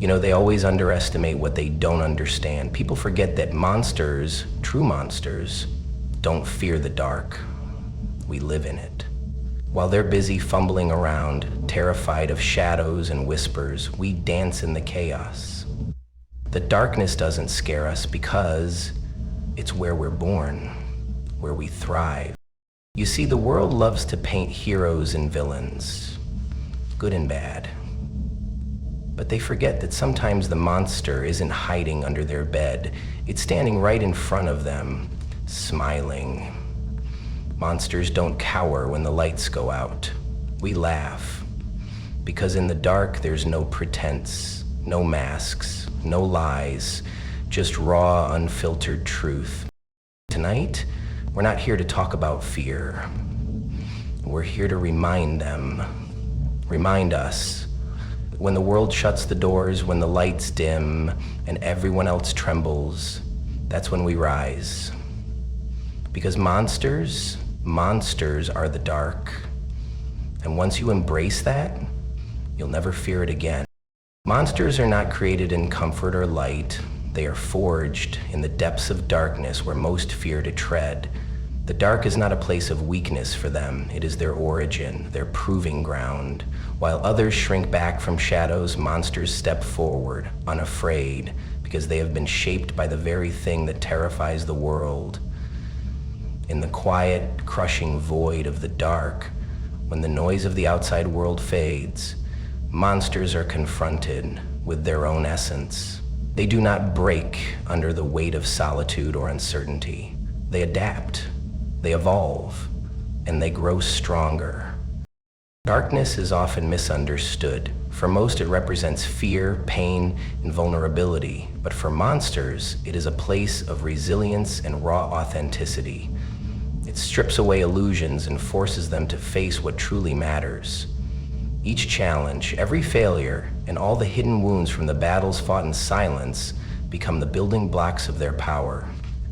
You know, they always underestimate what they don't understand. People forget that monsters, true monsters, don't fear the dark. We live in it. While they're busy fumbling around, terrified of shadows and whispers, we dance in the chaos. The darkness doesn't scare us because it's where we're born, where we thrive. You see, the world loves to paint heroes and villains, good and bad. But they forget that sometimes the monster isn't hiding under their bed. It's standing right in front of them, smiling. Monsters don't cower when the lights go out. We laugh, because in the dark there's no pretense, no masks, no lies, just raw, unfiltered truth. Tonight, we're not here to talk about fear. We're here to remind us, when the world shuts the doors, when the lights dim, and everyone else trembles, that's when we rise. Because monsters are the dark. And once you embrace that, you'll never fear it again. Monsters are not created in comfort or light. They are forged in the depths of darkness where most fear to tread. The dark is not a place of weakness for them. It is their origin, their proving ground. While others shrink back from shadows, monsters step forward, unafraid, because they have been shaped by the very thing that terrifies the world. In the quiet, crushing void of the dark, when the noise of the outside world fades, monsters are confronted with their own essence. They do not break under the weight of solitude or uncertainty. They adapt, they evolve, and they grow stronger. Darkness is often misunderstood. For most, it represents fear, pain, and vulnerability. But for monsters, it is a place of resilience and raw authenticity. It strips away illusions and forces them to face what truly matters. Each challenge, every failure, and all the hidden wounds from the battles fought in silence become the building blocks of their power.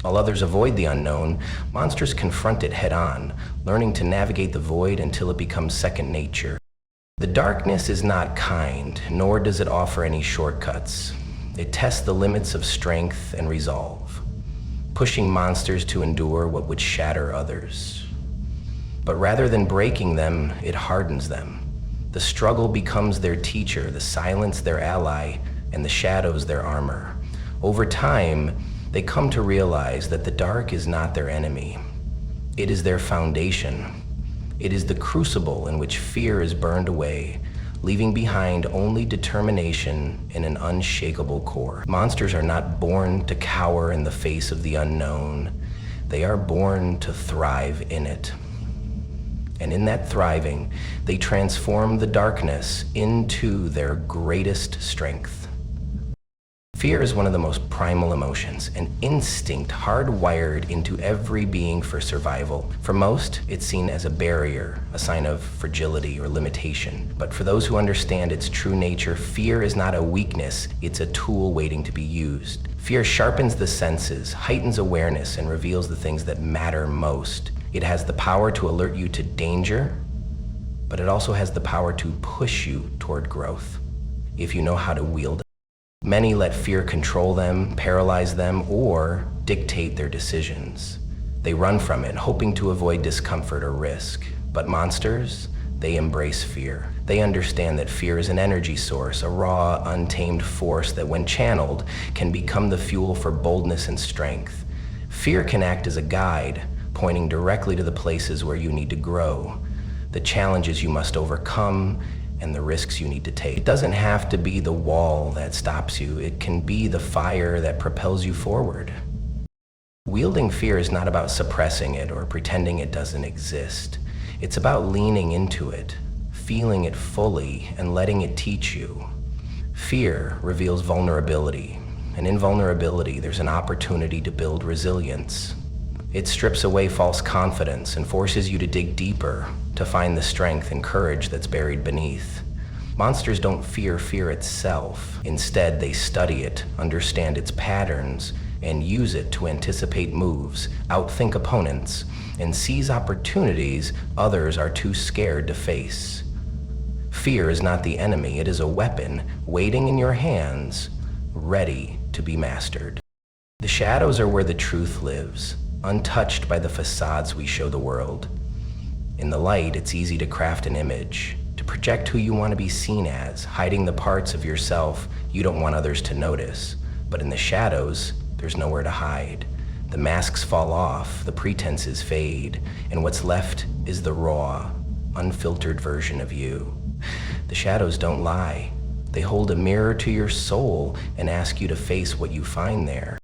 While others avoid the unknown, monsters confront it head-on, learning to navigate the void until it becomes second nature. The darkness is not kind, nor does it offer any shortcuts. It tests the limits of strength and resolve, pushing monsters to endure what would shatter others. But rather than breaking them, it hardens them. The struggle becomes their teacher, the silence their ally, and the shadows their armor. Over time, they come to realize that the dark is not their enemy. It is their foundation. It is the crucible in which fear is burned away, leaving behind only determination and an unshakable core. Monsters are not born to cower in the face of the unknown. They are born to thrive in it. And in that thriving, they transform the darkness into their greatest strength. Fear is one of the most primal emotions, an instinct hardwired into every being for survival. For most, it's seen as a barrier, a sign of fragility or limitation. But for those who understand its true nature, fear is not a weakness, it's a tool waiting to be used. Fear sharpens the senses, heightens awareness, and reveals the things that matter most. It has the power to alert you to danger, but it also has the power to push you toward growth, if you know how to wield it. Many let fear control them, paralyze them, or dictate their decisions. They run from it, hoping to avoid discomfort or risk. But monsters, they embrace fear. They understand that fear is an energy source, a raw, untamed force that when channeled can become the fuel for boldness and strength. Fear can act as a guide, pointing directly to the places where you need to grow, the challenges you must overcome, and the risks you need to take. It doesn't have to be the wall that stops you. It can be the fire that propels you forward. Wielding fear is not about suppressing it or pretending it doesn't exist. It's about leaning into it, feeling it fully, and letting it teach you. Fear reveals vulnerability, and in vulnerability, there's an opportunity to build resilience. It strips away false confidence and forces you to dig deeper to find the strength and courage that's buried beneath. Monsters don't fear fear itself. Instead, they study it, understand its patterns, and use it to anticipate moves, outthink opponents, and seize opportunities others are too scared to face. Fear is not the enemy, it is a weapon waiting in your hands, ready to be mastered. The shadows are where the truth lives, untouched by the facades we show the world. In the light, it's easy to craft an image, to project who you want to be seen as, hiding the parts of yourself you don't want others to notice. But in the shadows, there's nowhere to hide. The masks fall off, the pretenses fade, and what's left is the raw, unfiltered version of you. The shadows don't lie. They hold a mirror to your soul and ask you to face what you find there.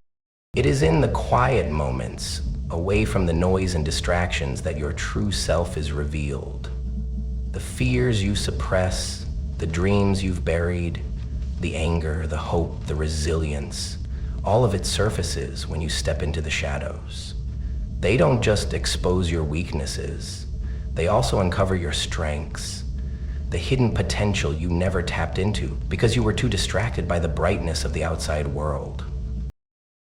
It is in the quiet moments, away from the noise and distractions, that your true self is revealed. The fears you suppress, the dreams you've buried, the anger, the hope, the resilience, all of it surfaces when you step into the shadows. They don't just expose your weaknesses, they also uncover your strengths, the hidden potential you never tapped into because you were too distracted by the brightness of the outside world.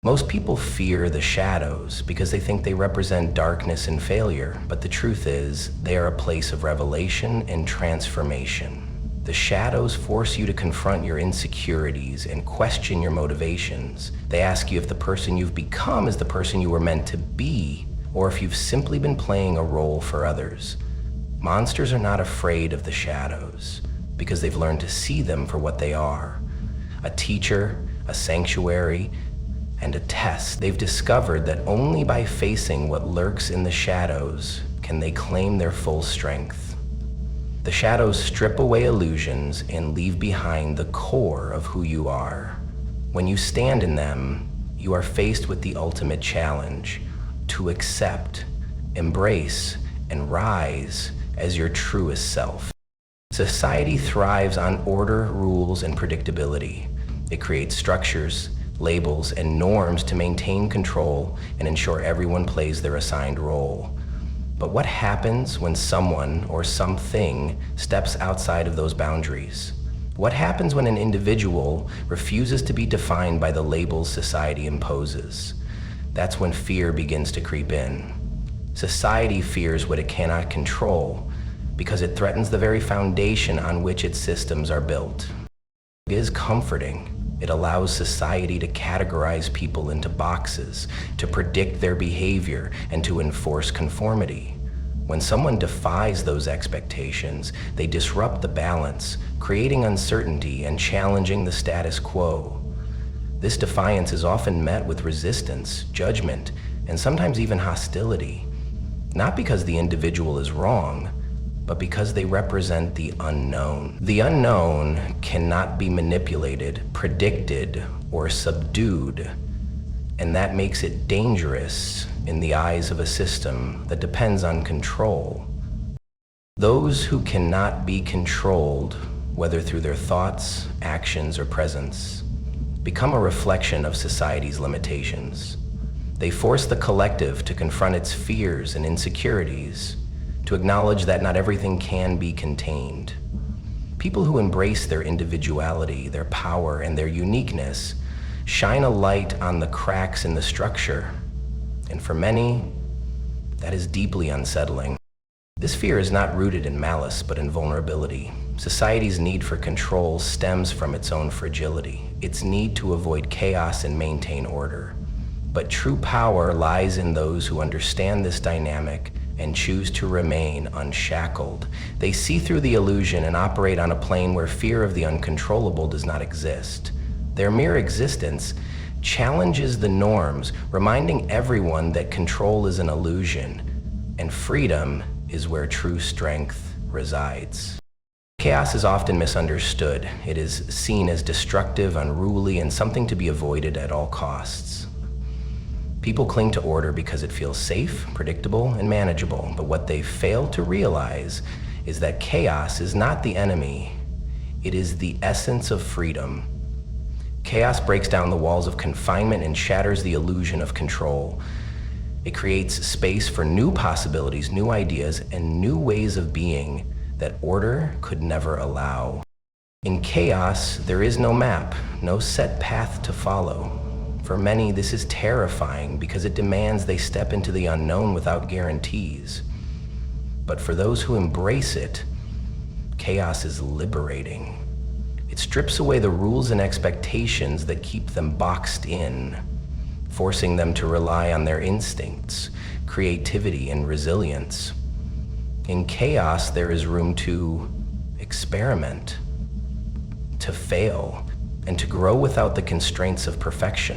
Most people fear the shadows because they think they represent darkness and failure, but the truth is, they are a place of revelation and transformation. The shadows force you to confront your insecurities and question your motivations. They ask you if the person you've become is the person you were meant to be, or if you've simply been playing a role for others. Monsters are not afraid of the shadows because they've learned to see them for what they are: a teacher, a sanctuary, and a test. They've discovered that only by facing what lurks in the shadows can they claim their full strength. The shadows strip away illusions and leave behind the core of who you are. When you stand in them, you are faced with the ultimate challenge: to accept, embrace, and rise as your truest self. Society thrives on order, rules, and predictability. It creates structures, labels, and norms to maintain control and ensure everyone plays their assigned role. But what happens when someone or something steps outside of those boundaries? What happens when an individual refuses to be defined by the labels society imposes? That's when fear begins to creep in. Society fears what it cannot control because it threatens the very foundation on which its systems are built. It is comforting. It allows society to categorize people into boxes, to predict their behavior, and to enforce conformity. When someone defies those expectations, they disrupt the balance, creating uncertainty and challenging the status quo. This defiance is often met with resistance, judgment, and sometimes even hostility. Not because the individual is wrong, but because they represent the unknown. The unknown cannot be manipulated, predicted, or subdued, and that makes it dangerous in the eyes of a system that depends on control. Those who cannot be controlled, whether through their thoughts, actions, or presence, become a reflection of society's limitations. They force the collective to confront its fears and insecurities, to acknowledge that not everything can be contained. People who embrace their individuality, their power, and their uniqueness shine a light on the cracks in the structure. And for many, that is deeply unsettling. This fear is not rooted in malice, but in vulnerability. Society's need for control stems from its own fragility, its need to avoid chaos and maintain order. But true power lies in those who understand this dynamic and choose to remain unshackled. They see through the illusion and operate on a plane where fear of the uncontrollable does not exist. Their mere existence challenges the norms, reminding everyone that control is an illusion, and freedom is where true strength resides. Chaos is often misunderstood. It is seen as destructive, unruly, and something to be avoided at all costs. People cling to order because it feels safe, predictable, and manageable, but what they fail to realize is that chaos is not the enemy. It is the essence of freedom. Chaos breaks down the walls of confinement and shatters the illusion of control. It creates space for new possibilities, new ideas, and new ways of being that order could never allow. In chaos, there is no map, no set path to follow. For many, this is terrifying because it demands they step into the unknown without guarantees. But for those who embrace it, Chaos is liberating. It strips away the rules and expectations that keep them boxed in, forcing them to rely on their instincts, creativity, and resilience. In chaos, there is room to experiment, to fail, and to grow without the constraints of perfection.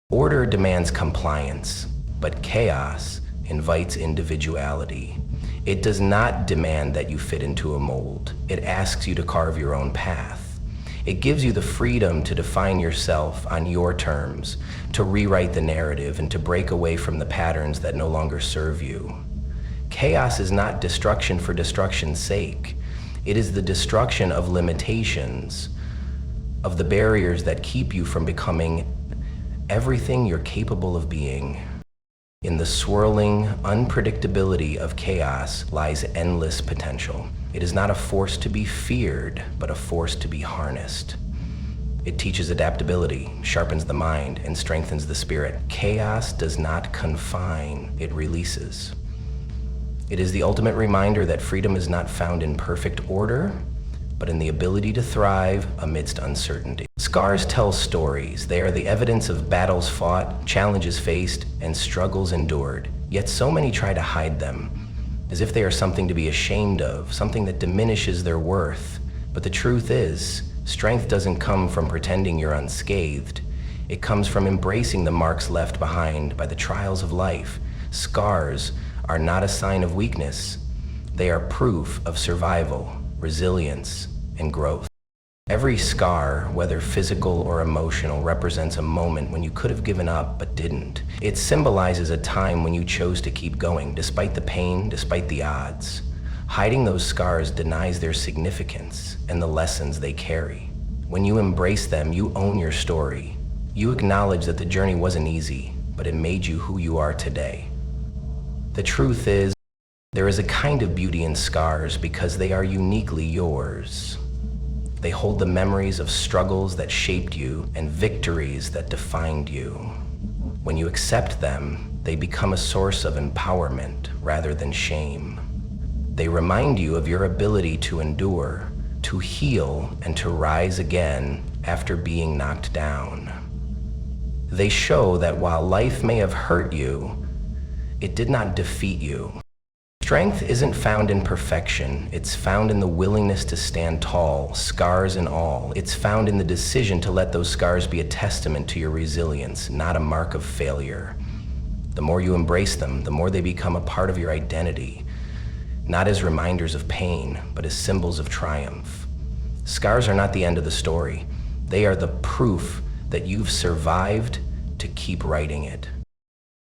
Order demands compliance, but chaos invites individuality. It does not demand that you fit into a mold. It asks you to carve your own path. It gives you the freedom to define yourself on your terms, to rewrite the narrative, and to break away from the patterns that no longer serve you. Chaos is not destruction for destruction's sake. It is the destruction of limitations, of the barriers that keep you from becoming everything you're capable of being. In the swirling unpredictability of chaos lies endless potential. It is not a force to be feared, but a force to be harnessed. It teaches adaptability, sharpens the mind, and strengthens the spirit. Chaos does not confine, it releases. It is the ultimate reminder that freedom is not found in perfect order, but in the ability to thrive amidst uncertainty. Scars tell stories. They are the evidence of battles fought, challenges faced, and struggles endured. Yet so many try to hide them, as if they are something to be ashamed of, something that diminishes their worth. But the truth is, strength doesn't come from pretending you're unscathed. It comes from embracing the marks left behind by the trials of life. Scars are not a sign of weakness. They are proof of survival, resilience, and growth. Every scar, whether physical or emotional, represents a moment when you could have given up but didn't. It symbolizes a time when you chose to keep going, despite the pain, despite the odds. Hiding those scars denies their significance and the lessons they carry. When you embrace them, you own your story. You acknowledge that the journey wasn't easy, but it made you who you are today. The truth is, there is a kind of beauty in scars because they are uniquely yours. They hold the memories of struggles that shaped you and victories that defined you. When you accept them, they become a source of empowerment rather than shame. They remind you of your ability to endure, to heal, and to rise again after being knocked down. They show that while life may have hurt you, it did not defeat you. Strength isn't found in perfection. It's found in the willingness to stand tall, scars and all. It's found in the decision to let those scars be a testament to your resilience, not a mark of failure. The more you embrace them, the more they become a part of your identity, not as reminders of pain, but as symbols of triumph. Scars are not the end of the story. They are the proof that you've survived to keep writing it.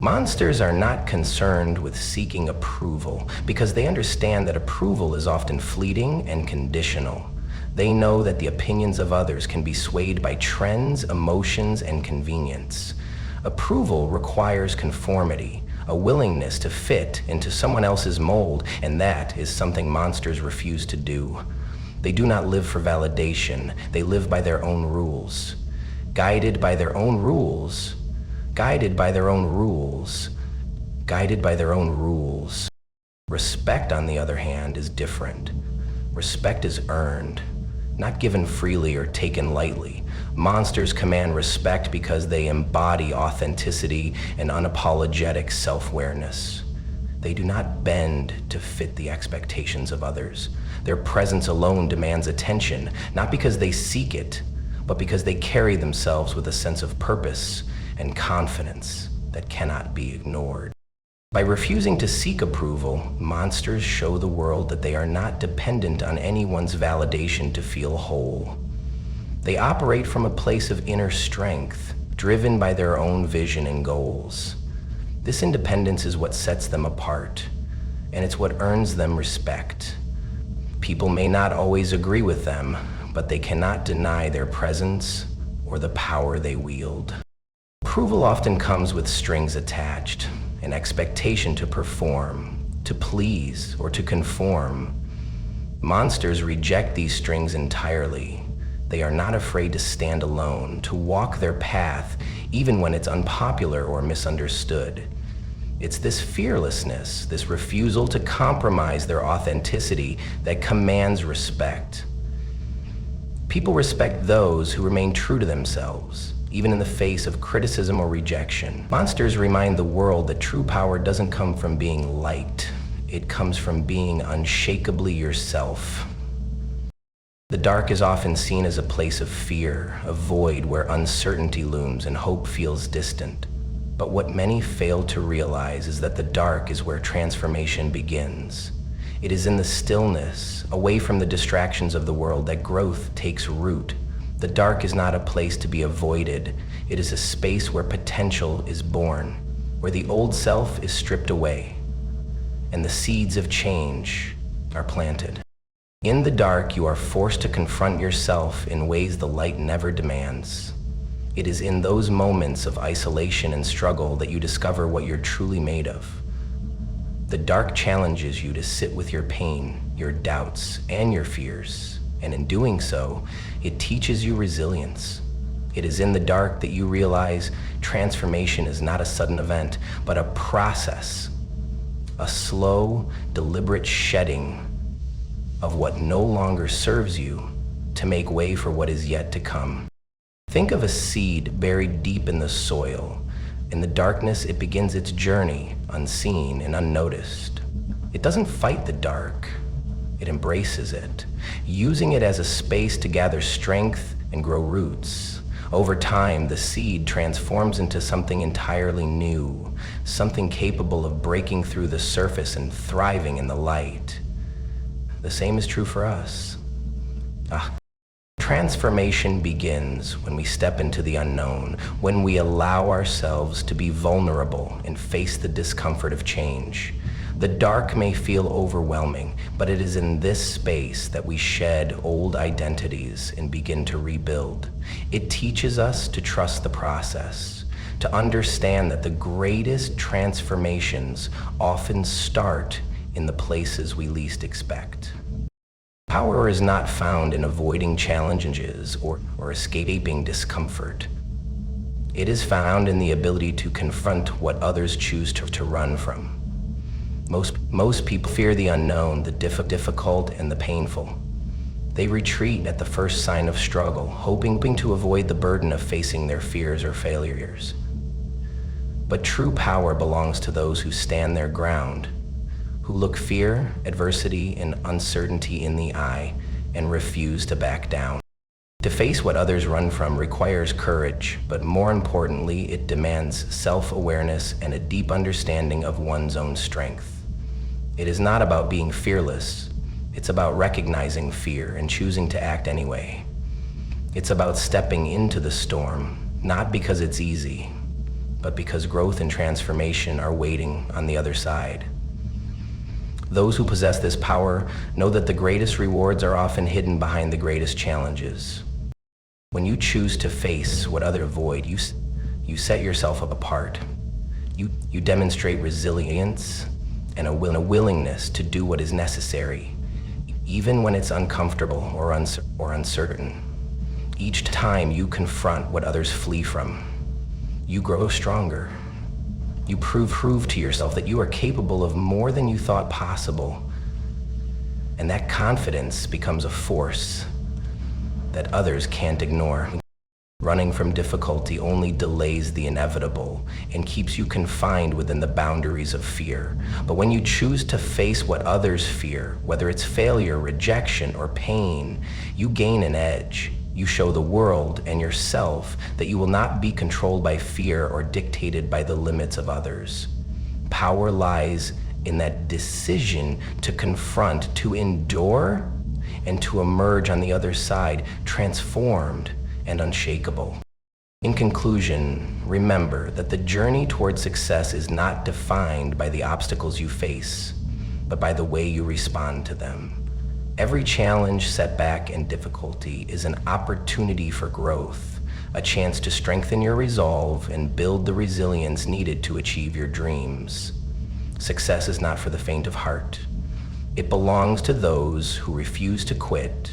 Monsters are not concerned with seeking approval because they understand that approval is often fleeting and conditional. They know that the opinions of others can be swayed by trends, emotions, and convenience. Approval requires conformity, a willingness to fit into someone else's mold, and that is something monsters refuse to do. They do not live for validation. They live by their own rules. Guided by their own rules, guided by their own rules, guided by their own rules. Respect, on the other hand, is different. Respect is earned, not given freely or taken lightly. Monsters command respect because they embody authenticity and unapologetic self-awareness. They do not bend to fit the expectations of others. Their presence alone demands attention, not because they seek it, but because they carry themselves with a sense of purpose and confidence that cannot be ignored. By refusing to seek approval, monsters show the world that they are not dependent on anyone's validation to feel whole. They operate from a place of inner strength, driven by their own vision and goals. This independence is what sets them apart, and it's what earns them respect. People may not always agree with them, but they cannot deny their presence or the power they wield. Approval often comes with strings attached, an expectation to perform, to please, or to conform. Monsters reject these strings entirely. They are not afraid to stand alone, to walk their path, even when it's unpopular or misunderstood. It's this fearlessness, this refusal to compromise their authenticity that commands respect. People respect those who remain true to themselves, even in the face of criticism or rejection. Monsters remind the world that true power doesn't come from being liked. It comes from being unshakably yourself. The dark is often seen as a place of fear, a void where uncertainty looms and hope feels distant. But what many fail to realize is that the dark is where transformation begins. It is in the stillness, away from the distractions of the world, that growth takes root. The dark is not a place to be avoided. It is a space where potential is born, where the old self is stripped away, and the seeds of change are planted. In the dark, you are forced to confront yourself in ways the light never demands. It is in those moments of isolation and struggle that you discover what you're truly made of. The dark challenges you to sit with your pain, your doubts, and your fears. And in doing so, it teaches you resilience. It is in the dark that you realize transformation is not a sudden event, but a process, a slow, deliberate shedding of what no longer serves you to make way for what is yet to come. Think of a seed buried deep in the soil. In the darkness, it begins its journey, unseen and unnoticed. It doesn't fight the dark. It embraces it, using it as a space to gather strength and grow roots. Over time, the seed transforms into something entirely new, something capable of breaking through the surface and thriving in the light. The same is true for us. Transformation begins when we step into the unknown, when we allow ourselves to be vulnerable and face the discomfort of change. The dark may feel overwhelming, but it is in this space that we shed old identities and begin to rebuild. It teaches us to trust the process, to understand that the greatest transformations often start in the places we least expect. Power is not found in avoiding challenges or escaping discomfort. It is found in the ability to confront what others choose to run from. Most people fear the unknown, the difficult and the painful. They retreat at the first sign of struggle, hoping to avoid the burden of facing their fears or failures. But true power belongs to those who stand their ground, who look fear, adversity, and uncertainty in the eye and refuse to back down. To face what others run from requires courage, but more importantly, it demands self-awareness and a deep understanding of one's own strength. It is not about being fearless. It's about recognizing fear and choosing to act anyway. It's about stepping into the storm, not because it's easy, but because growth and transformation are waiting on the other side. Those who possess this power know that the greatest rewards are often hidden behind the greatest challenges. When you choose to face what others avoid, you set yourself apart. You demonstrate resilience and a willingness to do what is necessary, even when it's uncomfortable or uncertain. Each time you confront what others flee from, you grow stronger. You prove to yourself that you are capable of more than you thought possible. And that confidence becomes a force that others can't ignore. Running from difficulty only delays the inevitable and keeps you confined within the boundaries of fear. But when you choose to face what others fear, whether it's failure, rejection, or pain, you gain an edge. You show the world and yourself that you will not be controlled by fear or dictated by the limits of others. Power lies in that decision to confront, to endure, and to emerge on the other side transformed and unshakable. In conclusion, remember that the journey toward success is not defined by the obstacles you face, but by the way you respond to them. Every challenge, setback, and difficulty is an opportunity for growth, a chance to strengthen your resolve and build the resilience needed to achieve your dreams. Success is not for the faint of heart. It belongs to those who refuse to quit,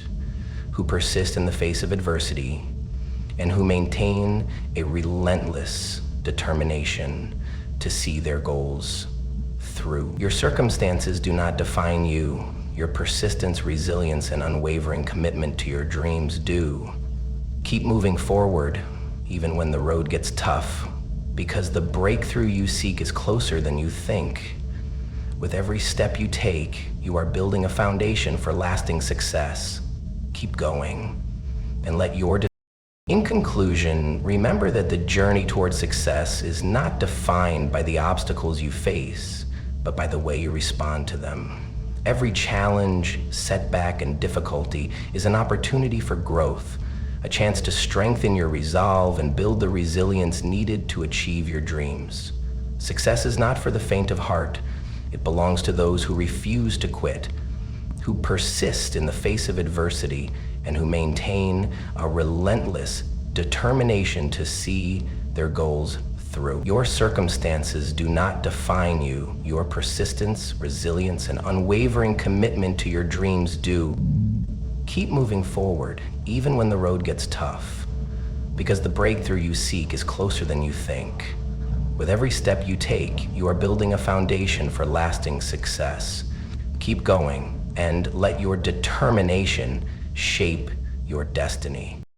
who persist in the face of adversity, and who maintain a relentless determination to see their goals through. Your circumstances do not define you. Your persistence, resilience, and unwavering commitment to your dreams do. Keep moving forward, even when the road gets tough, because the breakthrough you seek is closer than you think. With every step you take, you are building a foundation for lasting success. Keep going, and let your In conclusion, remember that the journey towards success is not defined by the obstacles you face, but by the way you respond to them. Every challenge, setback, and difficulty is an opportunity for growth, a chance to strengthen your resolve and build the resilience needed to achieve your dreams. Success is not for the faint of heart. It belongs to those who refuse to quit, who persist in the face of adversity, and who maintain a relentless determination to see their goals through. Your circumstances do not define you. Your persistence, resilience, and unwavering commitment to your dreams do. Keep moving forward, even when the road gets tough, because the breakthrough you seek is closer than you think. With every step you take, you are building a foundation for lasting success. Keep going, and let your determination shape your destiny.